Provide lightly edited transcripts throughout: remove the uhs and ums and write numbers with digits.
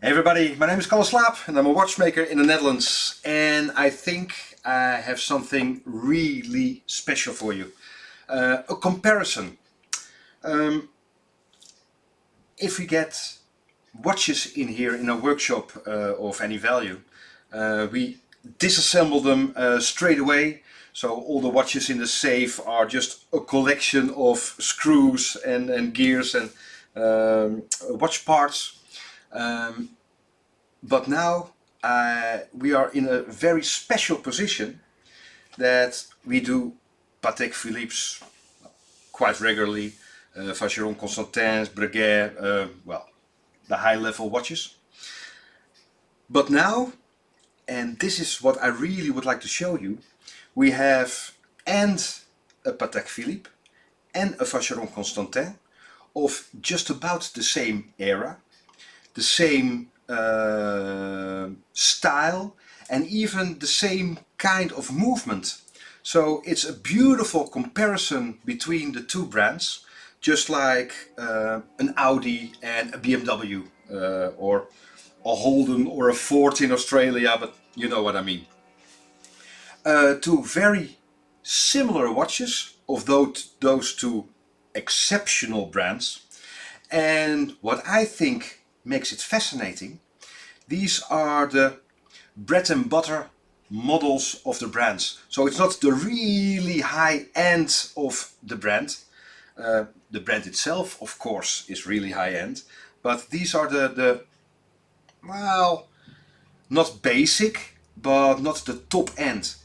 Hey everybody, my name is Kalle Slaap and I'm a watchmaker in the Netherlands, and I think I have something really special for you. A comparison. If we get watches in here in a workshop of any value, we disassemble them straight away. So all the watches in the safe are just a collection of screws and gears and watch parts. But now we are in a very special position that we do Patek Philippe's quite regularly, Vacheron Constantin, Breguet, well, the high-level watches. But now, and this is what I really would like to show you, we have and a Patek Philippe and a Vacheron Constantin of just about the same era, the same style, and even the same kind of movement. So it's a beautiful comparison between the two brands, just like an Audi and a BMW, or a Holden or a Ford in Australia, but you know what I mean. Two very similar watches of those two exceptional brands. And what I think makes it fascinating, these are the bread and butter models of the brands. So it's not the really high end of the brand. The brand itself, of course, is really high end, but these are the well, not basic, but not the top end.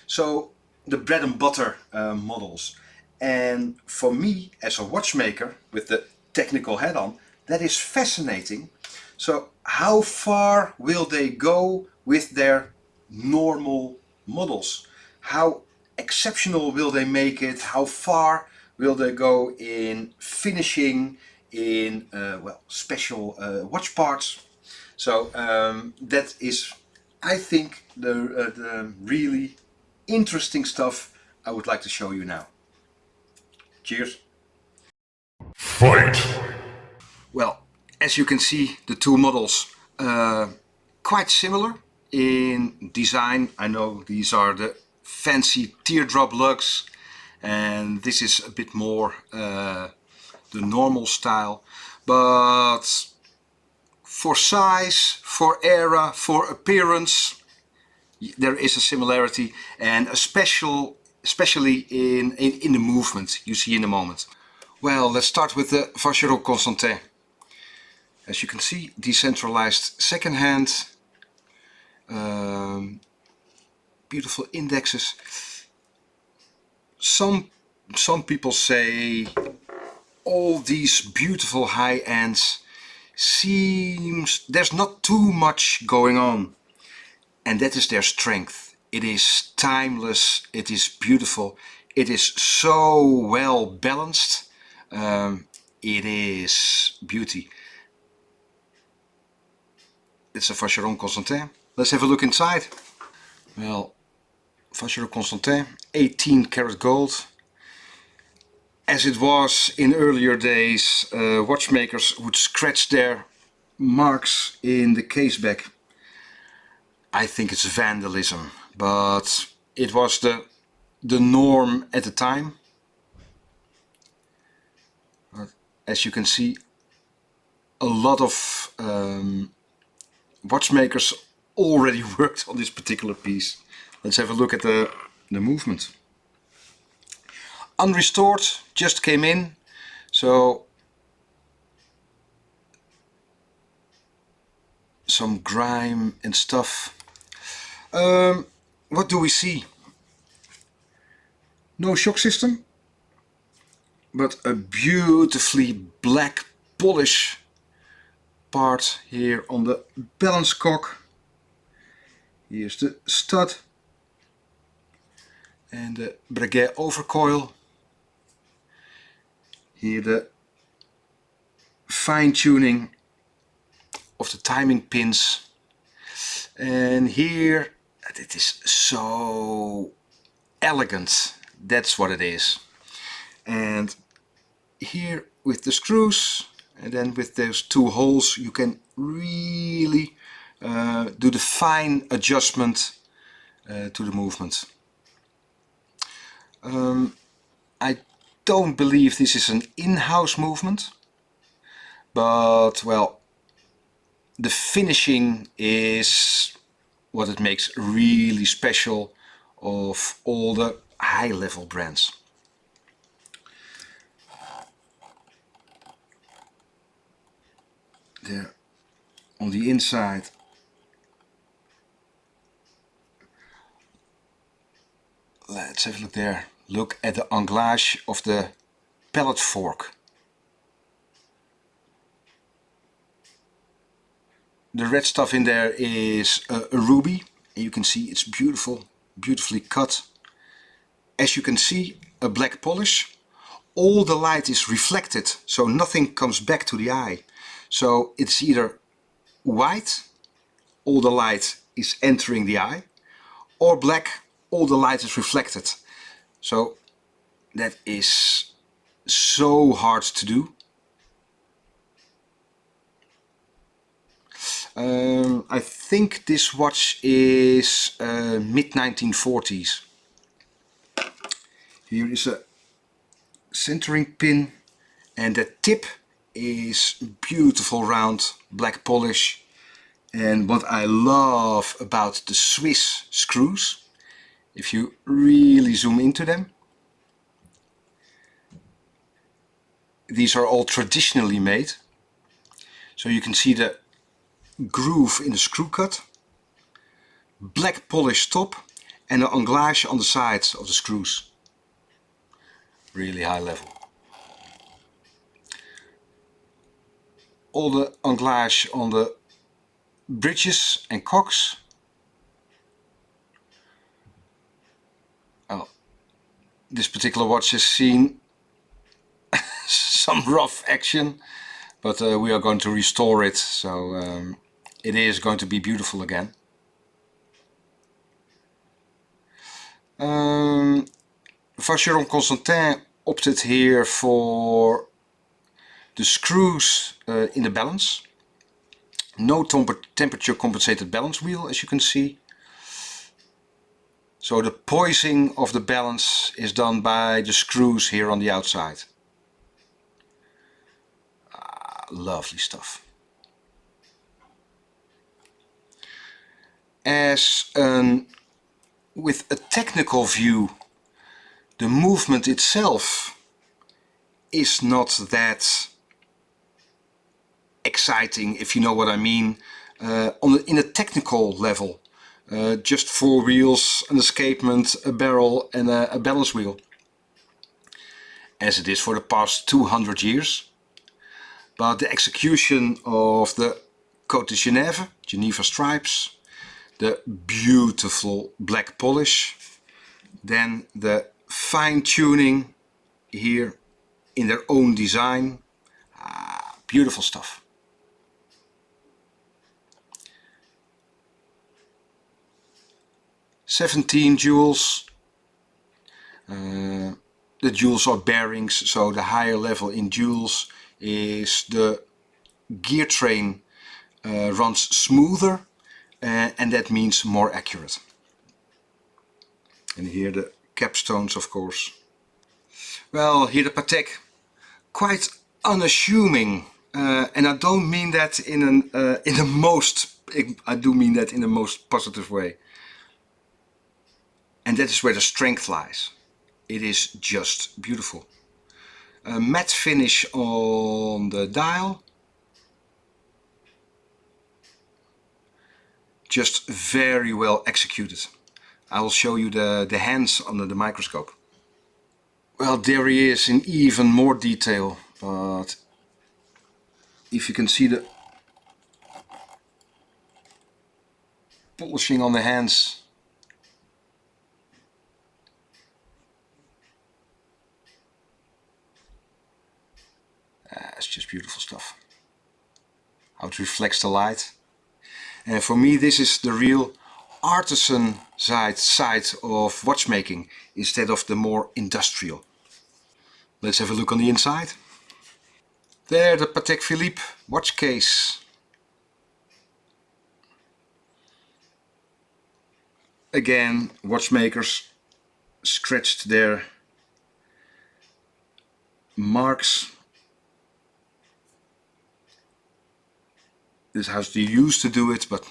So the bread and butter models. And for me, as a watchmaker with the technical hat on, that is fascinating. So how far will they go with their normal models? How exceptional will they make it? How far will they go in finishing, in well, special watch parts? So that is, I think, the really interesting stuff I would like to show you now. Cheers! Fight! Well, as you can see, the two models quite similar in design. I know these are the fancy teardrop lugs, and this is a bit more the normal style, but for size, for era, for appearance, there is a similarity, and especially in the movement you see in a moment. Well, let's start with the Vacheron Constantin. As you can see, decentralized second hand, beautiful indexes. Some people say all these beautiful high ends seems there's not too much going on, and that is their strength. It is timeless, it is beautiful, it is so well balanced. It is beauty. It's a Vacheron Constantin. Let's have a look inside. Well, Vacheron Constantin, 18 karat gold. As it was in earlier days, watchmakers would scratch their marks in the case back. I think it's vandalism, but it was the norm at the time. As you can see, a lot of watchmakers already worked on this particular piece. Let's have a look at the movement. Unrestored, just came in, so some grime and stuff. What do we see? No shock system, but a beautifully black polish part here on the balance cock. Here's the stud and the Breguet overcoil. Here the fine tuning of the timing pins, and here it is so elegant. That's what it is. And here with the screws, and then with those two holes, you can really do the fine adjustment to the movement. I don't believe this is an in-house movement, but well, the finishing is what it makes really special of all the high-level brands. There on the inside, let's have a look there. Look at the anglage of the pallet fork. The red stuff in there is a ruby, and you can see it's beautiful, beautifully cut. As you can see, a black polish. All the light is reflected, so nothing comes back to the eye. So it's either white, all the light is entering the eye, or black, all the light is reflected. So that is so hard to do. I think this watch is mid-1940s. Here is a centering pin, and the tip is beautiful round black polish. And what I love about the Swiss screws, if you really zoom into them, these are all traditionally made. So you can see the groove in the screw cut, black polish top, and the anglage on the sides of the screws. Really high level. All the anglage on the bridges and cocks. Oh, this particular watch has seen some rough action, but we are going to restore it, so it is going to be beautiful again. Vacheron Constantin opted here for the screws in the balance. No temperature compensated balance wheel, as you can see. So the poising of the balance is done by the screws here on the outside. Lovely stuff. With a technical view, the movement itself is not that exciting, if you know what I mean, in a technical level. Just 4 wheels, an escapement, a barrel and a balance wheel. As it is for the past 200 years. But the execution of the Côte de Geneva stripes, the beautiful black polish, then the fine tuning here in their own design, beautiful stuff. "17 jewels. The jewels are bearings, so the higher level in jewels is the gear train runs smoother, and that means more accurate. And here the capstones, of course. Well, here the Patek, quite unassuming, and I don't mean that I do mean that in the most positive way. And that is where the strength lies. It is just beautiful. A matte finish on the dial. Just very well executed. I will show you the hands under the microscope. Well, there he is in even more detail, but if you can see the polishing on the hands, it's just beautiful stuff. How it reflects the light. And for me, this is the real artisan side of watchmaking instead of the more industrial. Let's have a look on the inside. There, the Patek Philippe watch case. again, watchmakers scratched their marks. This is how they used to do it, but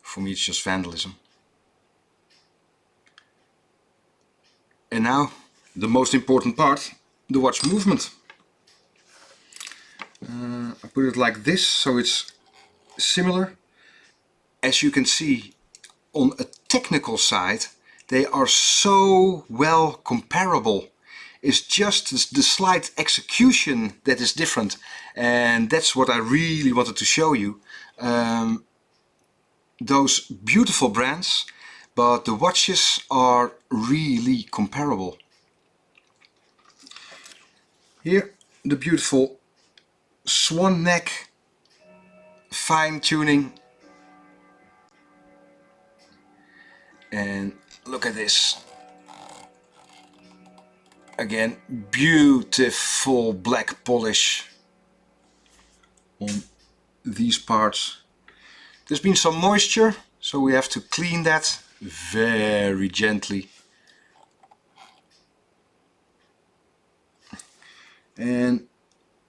for me it's just vandalism. And now the most important part, the watch movement. I put it like this so it's similar. As you can see, on a technical side they are so well comparable. It's just the slight execution that is different, and that's what I really wanted to show you. Those beautiful brands, but the watches are really comparable. Here, the beautiful swan neck, fine tuning, and look at this. Again, beautiful black polish on these parts. There's been some moisture, so we have to clean that very gently. And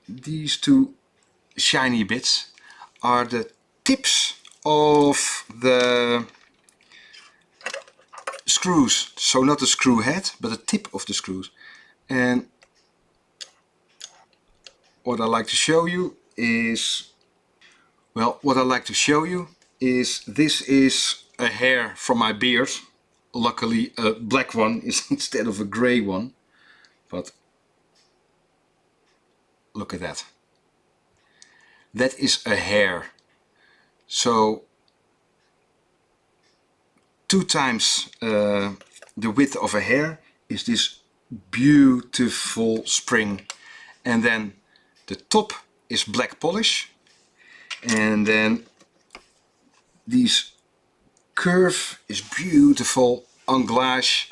these two shiny bits are the tips of the screws. So not the screw head, but the tip of the screws. And what I like to show you is, well, this is a hair from my beard. Luckily a black one is instead of a grey one, but look at that. That is a hair. So 2 times the width of a hair is this beautiful spring, and then the top is black polish, and then this curve is beautiful anglage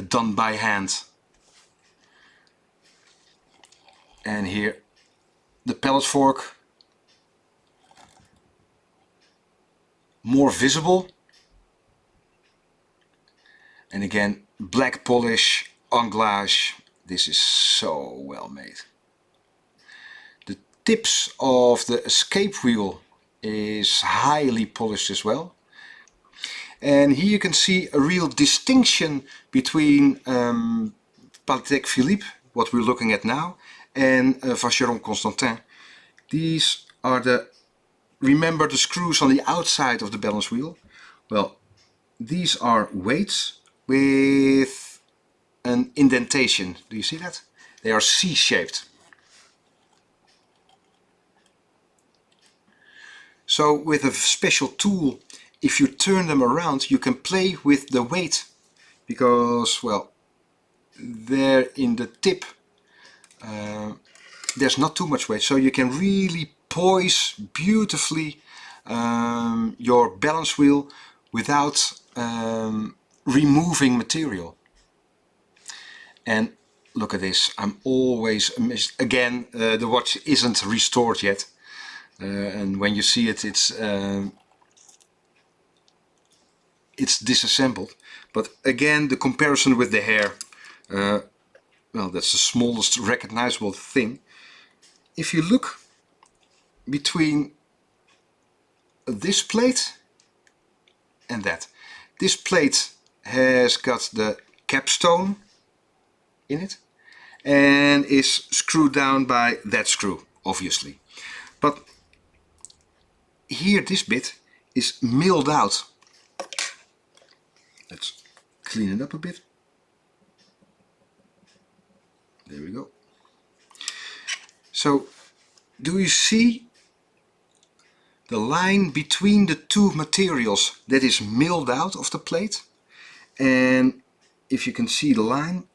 done by hand. And here the pallet fork, more visible, and again black polish, anglage. This is so well made. The tips of the escape wheel is highly polished as well. And here you can see a real distinction between Patek Philippe, what we're looking at now, and Vacheron Constantin. These are the, remember the screws on the outside of the balance wheel? Well, these are weights with an indentation. Do you see that? They are C-shaped. So with a special tool, if you turn them around, you can play with the weight, because, well, there in the tip there's not too much weight, so you can really poise beautifully your balance wheel without removing material. And look at this, I'm always amazed. Again, the watch isn't restored yet, and when you see it, it's disassembled. But again, the comparison with the hair, well, that's the smallest recognizable thing. If you look between this plate and that, this plate has got the capstone in it and is screwed down by that screw, obviously. But here this bit is milled out. Let's clean it up a bit. There we go. So, do you see the line between the two materials that is milled out of the plate? And if you can see the line,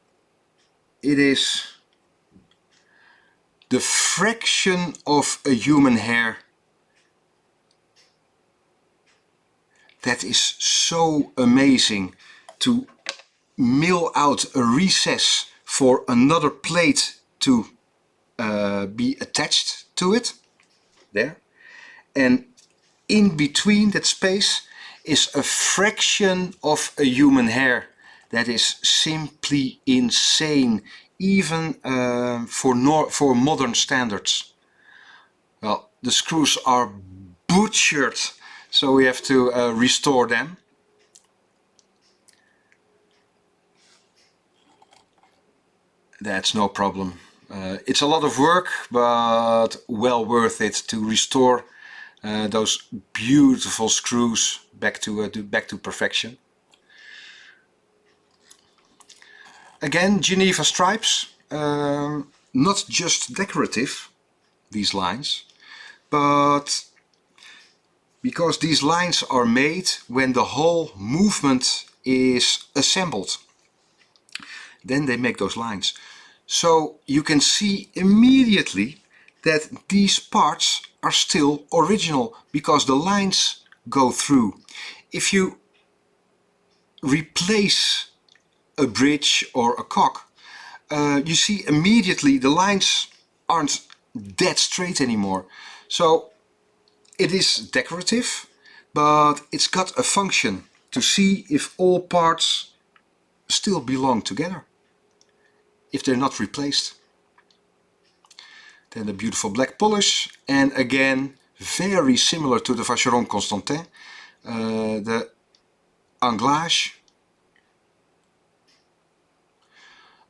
it is the fraction of a human hair. That is so amazing, to mill out a recess for another plate to be attached to it, there, and in between that space is a fraction of a human hair. That is simply insane, even for modern standards. Well, the screws are butchered, so we have to restore them. That's no problem. It's a lot of work, but well worth it to restore those beautiful screws back to perfection. Again, Geneva stripes, not just decorative, these lines, but because these lines are made when the whole movement is assembled. Then they make those lines. So you can see immediately that these parts are still original because the lines go through. If you replace a bridge or a cock, you see immediately the lines aren't dead straight anymore. So it is decorative, but it's got a function to see if all parts still belong together, if they're not replaced. Then the beautiful black polish, and again very similar to the Vacheron Constantin, the anglage.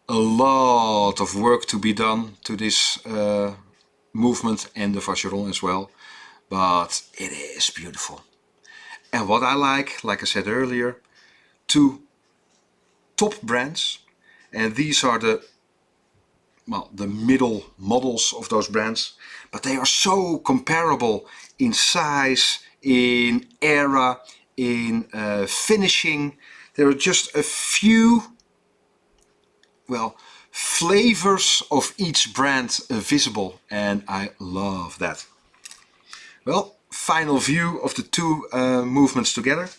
A lot of work to be done to this movement and the Vacheron as well, but it is beautiful. And what I like I said earlier, two top brands, and these are the middle models of those brands, but they are so comparable in size, in era, in finishing. There are just a few flavors of each brand visible, and I love that. Well, final view of the two movements together.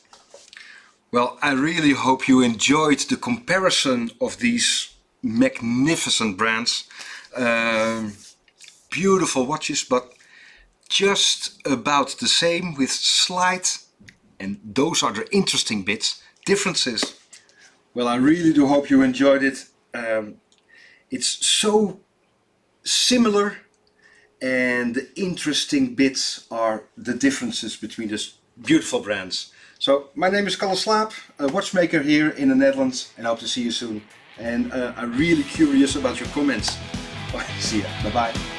Well, I really hope you enjoyed the comparison of these magnificent brands. Beautiful watches, but just about the same with slight, and those are the interesting bits, differences. Well, I really do hope you enjoyed it. It's so similar, and the interesting bits are the differences between these beautiful brands. So my name is Kalle Slaap, a watchmaker here in the Netherlands, and I hope to see you soon. And I'm really curious about your comments. See ya, bye bye.